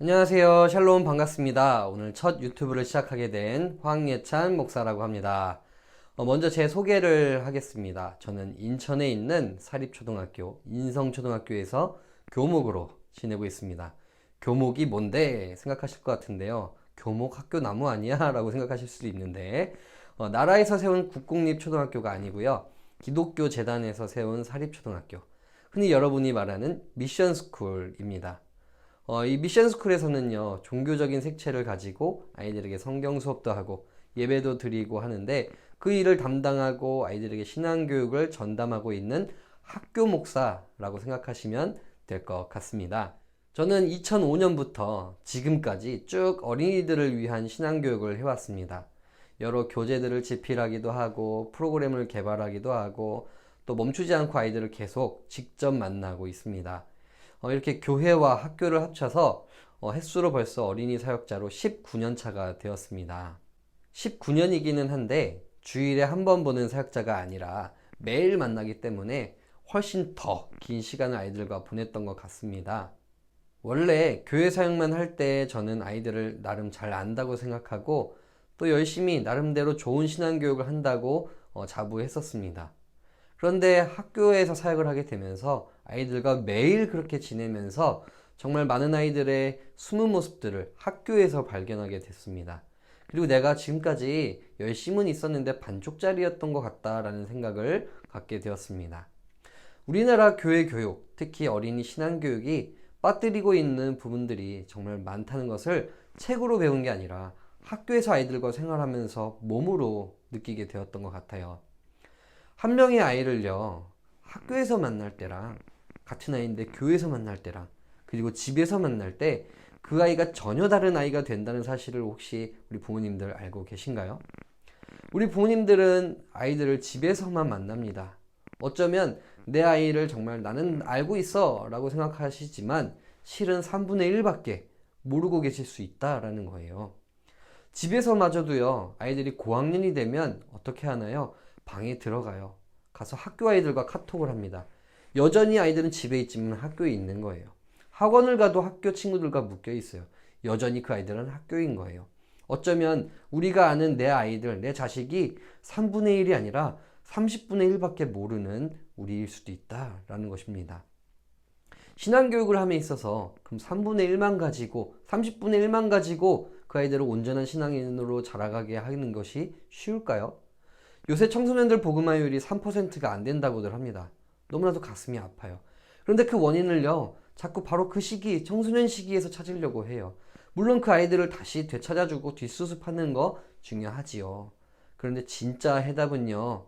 안녕하세요. 샬롬 반갑습니다. 오늘 첫 유튜브를 시작하게 된 황예찬 목사라고 합니다. 먼저 제 소개를 하겠습니다. 저는 인천에 있는 사립초등학교 인성초등학교에서 교목으로 지내고 있습니다. 교목이 뭔데 생각하실 것 같은데요. 교목 학교 나무 아니야? 라고 생각하실 수도 있는데 나라에서 세운 국공립초등학교가 아니고요. 기독교 재단에서 세운 사립초등학교, 흔히 여러분이 말하는 미션스쿨입니다. 이 미션스쿨에서는요, 종교적인 색채를 가지고 아이들에게 성경 수업도 하고 예배도 드리고 하는데, 그 일을 담당하고 아이들에게 신앙교육을 전담하고 있는 학교 목사라고 생각하시면 될 것 같습니다. 저는 2005년부터 지금까지 쭉 어린이들을 위한 신앙교육을 해왔습니다. 여러 교재들을 집필하기도 하고 프로그램을 개발하기도 하고 또 멈추지 않고 아이들을 계속 직접 만나고 있습니다. 이렇게 교회와 학교를 합쳐서 횟수로 벌써 어린이 사역자로 19년 차가 되었습니다. 19년이기는 한데 주일에 한 번 보는 사역자가 아니라 매일 만나기 때문에 훨씬 더 긴 시간을 아이들과 보냈던 것 같습니다. 원래 교회 사역만 할 때 저는 아이들을 나름 잘 안다고 생각하고 또 열심히 나름대로 좋은 신앙교육을 한다고 자부했었습니다. 그런데 학교에서 사역을 하게 되면서 아이들과 매일 그렇게 지내면서 정말 많은 아이들의 숨은 모습들을 학교에서 발견하게 됐습니다. 그리고 내가 지금까지 열심은 있었는데 반쪽짜리였던 것 같다라는 생각을 갖게 되었습니다. 우리나라 교회 교육, 특히 어린이 신앙교육이 빠뜨리고 있는 부분들이 정말 많다는 것을 책으로 배운 게 아니라 학교에서 아이들과 생활하면서 몸으로 느끼게 되었던 것 같아요. 한 명의 아이를요, 학교에서 만날 때랑 같은 아이인데 교회에서 만날 때랑 그리고 집에서 만날 때 그 아이가 전혀 다른 아이가 된다는 사실을 혹시 우리 부모님들 알고 계신가요? 우리 부모님들은 아이들을 집에서만 만납니다. 어쩌면 내 아이를 정말 나는 알고 있어 라고 생각하시지만 실은 3분의 1밖에 모르고 계실 수 있다라는 거예요. 집에서마저도요, 아이들이 고학년이 되면 어떻게 하나요? 방에 들어가요. 가서 학교 아이들과 카톡을 합니다. 여전히 아이들은 집에 있지만 학교에 있는 거예요. 학원을 가도 학교 친구들과 묶여 있어요. 여전히 그 아이들은 학교인 거예요. 어쩌면 우리가 아는 내 아이들, 내 자식이 3분의 1이 아니라 30분의 1밖에 모르는 우리일 수도 있다라는 것입니다. 신앙교육을 함에 있어서 그럼 3분의 1만 가지고 30분의 1만 가지고 그 아이들을 온전한 신앙인으로 자라가게 하는 것이 쉬울까요? 요새 청소년들 복음화율이 3%가 안 된다고들 합니다. 너무나도 가슴이 아파요. 그런데 그 원인을요, 자꾸 바로 그 시기, 청소년 시기에서 찾으려고 해요. 물론 그 아이들을 다시 되찾아주고 뒷수습하는 거 중요하지요. 그런데 진짜 해답은요,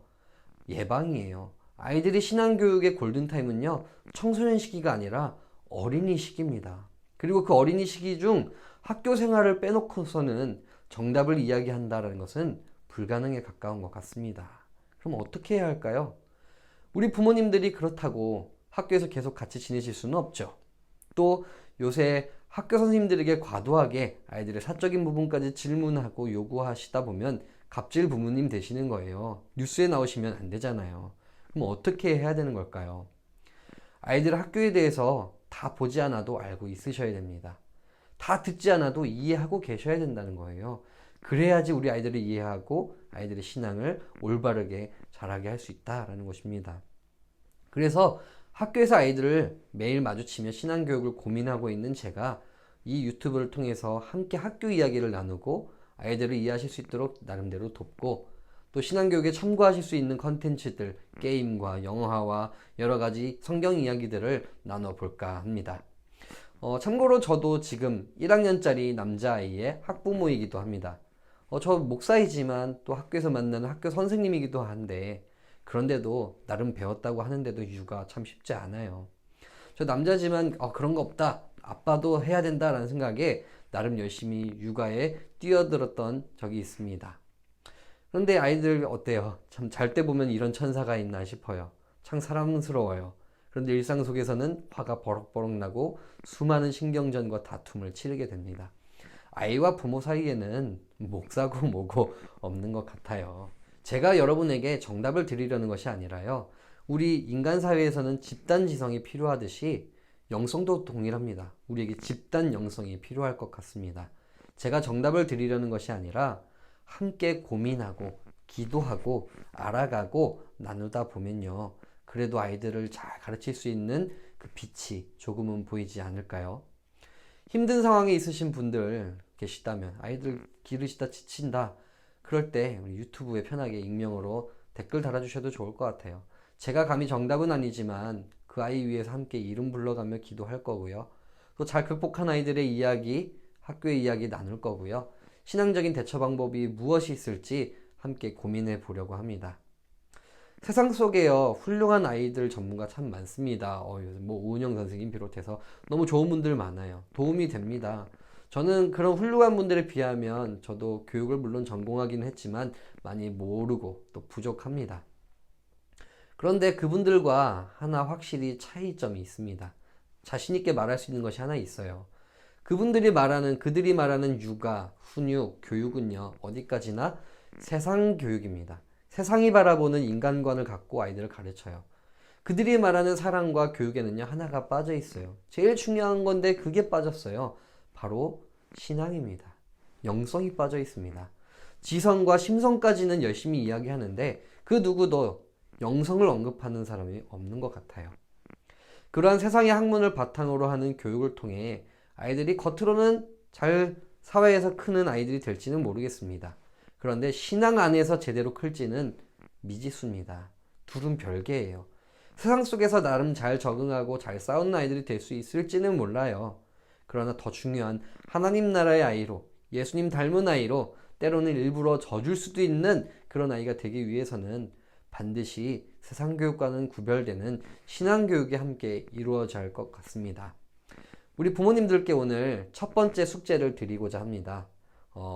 예방이에요. 아이들이 신앙교육의 골든타임은요, 청소년 시기가 아니라 어린이 시기입니다. 그리고 그 어린이 시기 중 학교 생활을 빼놓고서는 정답을 이야기한다는 것은 불가능에 가까운 것 같습니다. 그럼 어떻게 해야 할까요? 우리 부모님들이 그렇다고 학교에서 계속 같이 지내실 수는 없죠. 또 요새 학교 선생님들에게 과도하게 아이들의 사적인 부분까지 질문하고 요구하시다 보면 갑질 부모님 되시는 거예요. 뉴스에 나오시면 안 되잖아요. 그럼 어떻게 해야 되는 걸까요? 아이들 학교에 대해서 다 보지 않아도 알고 있으셔야 됩니다. 다 듣지 않아도 이해하고 계셔야 된다는 거예요. 그래야지 우리 아이들을 이해하고 아이들의 신앙을 올바르게 자라게 할 수 있다라는 것입니다. 그래서 학교에서 아이들을 매일 마주치며 신앙교육을 고민하고 있는 제가 이 유튜브를 통해서 함께 학교 이야기를 나누고 아이들을 이해하실 수 있도록 나름대로 돕고 또 신앙교육에 참고하실 수 있는 컨텐츠들, 게임과 영화와 여러 가지 성경 이야기들을 나눠볼까 합니다. 참고로 저도 지금 1학년짜리 남자아이의 학부모이기도 합니다. 저 목사이지만 또 학교에서 만나는 학교 선생님이기도 한데 그런데도 나름 배웠다고 하는데도 육아 참 쉽지 않아요. 저 남자지만 그런 거 없다. 아빠도 해야 된다라는 생각에 나름 열심히 육아에 뛰어들었던 적이 있습니다. 그런데 아이들 어때요? 참 잘 때 보면 이런 천사가 있나 싶어요. 참 사랑스러워요. 그런데 일상 속에서는 화가 버럭버럭 나고 수많은 신경전과 다툼을 치르게 됩니다. 아이와 부모 사이에는 목사고 뭐고 없는 것 같아요. 제가 여러분에게 정답을 드리려는 것이 아니라요. 우리 인간 사회에서는 집단 지성이 필요하듯이 영성도 동일합니다. 우리에게 집단 영성이 필요할 것 같습니다. 제가 정답을 드리려는 것이 아니라 함께 고민하고 기도하고 알아가고 나누다 보면요. 그래도 아이들을 잘 가르칠 수 있는 그 빛이 조금은 보이지 않을까요? 힘든 상황에 있으신 분들 계시다면 아이들 기르시다 지친다. 그럴 때 우리 유튜브에 편하게 익명으로 댓글 달아주셔도 좋을 것 같아요. 제가 감히 정답은 아니지만 그 아이 위해서 함께 이름 불러가며 기도할 거고요. 또 잘 극복한 아이들의 이야기, 학교의 이야기 나눌 거고요. 신앙적인 대처 방법이 무엇이 있을지 함께 고민해 보려고 합니다. 세상 속에요, 훌륭한 아이들 전문가 참 많습니다. 요즘 뭐 오은영 선생님 비롯해서 너무 좋은 분들 많아요. 도움이 됩니다. 저는 그런 훌륭한 분들에 비하면 저도 교육을 물론 전공하기는 했지만 많이 모르고 또 부족합니다. 그런데 그분들과 하나 확실히 차이점이 있습니다. 자신있게 말할 수 있는 것이 하나 있어요. 그들이 말하는 육아, 훈육, 교육은요, 어디까지나 세상 교육입니다. 세상이 바라보는 인간관을 갖고 아이들을 가르쳐요. 그들이 말하는 사랑과 교육에는요, 하나가 빠져 있어요. 제일 중요한 건데 그게 빠졌어요. 바로 신앙입니다. 영성이 빠져 있습니다. 지성과 심성까지는 열심히 이야기하는데 그 누구도 영성을 언급하는 사람이 없는 것 같아요. 그러한 세상의 학문을 바탕으로 하는 교육을 통해 아이들이 겉으로는 잘 사회에서 크는 아이들이 될지는 모르겠습니다. 그런데 신앙 안에서 제대로 클지는 미지수입니다. 둘은 별개예요. 세상 속에서 나름 잘 적응하고 잘 싸우는 아이들이 될 수 있을지는 몰라요. 그러나 더 중요한 하나님 나라의 아이로, 예수님 닮은 아이로, 때로는 일부러 져줄 수도 있는 그런 아이가 되기 위해서는 반드시 세상 교육과는 구별되는 신앙 교육이 함께 이루어져야 할 것 같습니다. 우리 부모님들께 오늘 첫 번째 숙제를 드리고자 합니다.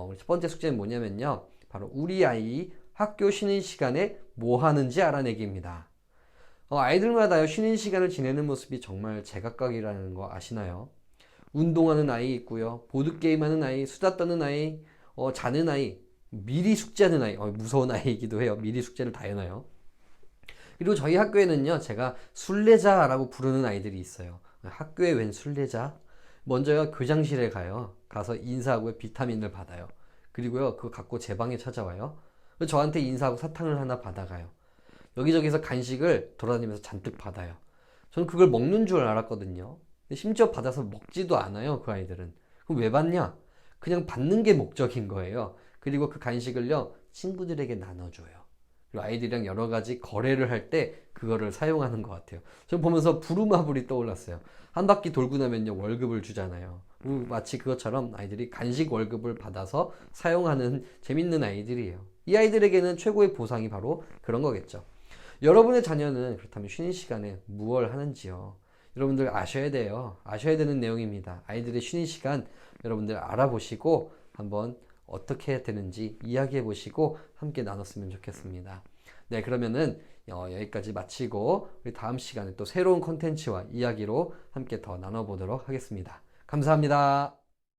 우리 첫 번째 숙제는 뭐냐면요. 바로 우리 아이 학교 쉬는 시간에 뭐 하는지 알아내기입니다. 아이들마다요, 쉬는 시간을 지내는 모습이 정말 제각각이라는 거 아시나요? 운동하는 아이 있고요. 보드게임하는 아이, 수다 떠는 아이, 자는 아이, 미리 숙제하는 아이, 무서운 아이이기도 해요. 미리 숙제를 다 해놔요. 그리고 저희 학교에는요, 제가 순례자라고 부르는 아이들이 있어요. 학교에 웬 순례자? 먼저요, 교장실에 가서 인사하고 비타민을 받아요. 그리고요, 그거 갖고 제 방에 찾아와요. 저한테 인사하고 사탕을 하나 받아가요. 여기저기서 간식을 돌아다니면서 잔뜩 받아요. 저는 그걸 먹는 줄 알았거든요. 근데 심지어 받아서 먹지도 않아요, 그 아이들은. 그럼 왜 받냐? 그냥 받는 게 목적인 거예요. 그리고 그 간식을요, 친구들에게 나눠줘요. 그리고 아이들이랑 여러 가지 거래를 할 때 그거를 사용하는 것 같아요. 저 보면서 부루마블이 떠올랐어요. 한 바퀴 돌고 나면요, 월급을 주잖아요. 마치 그것처럼 아이들이 간식 월급을 받아서 사용하는 재밌는 아이들이에요. 이 아이들에게는 최고의 보상이 바로 그런 거겠죠. 여러분의 자녀는 그렇다면 쉬는 시간에 무엇을 하는지요? 여러분들 아셔야 돼요. 아셔야 되는 내용입니다. 아이들의 쉬는 시간 여러분들 알아보시고 한번 어떻게 해야 되는지 이야기해 보시고 함께 나눴으면 좋겠습니다. 네, 그러면은 여기까지 마치고 우리 다음 시간에 또 새로운 콘텐츠와 이야기로 함께 더 나눠보도록 하겠습니다. 감사합니다.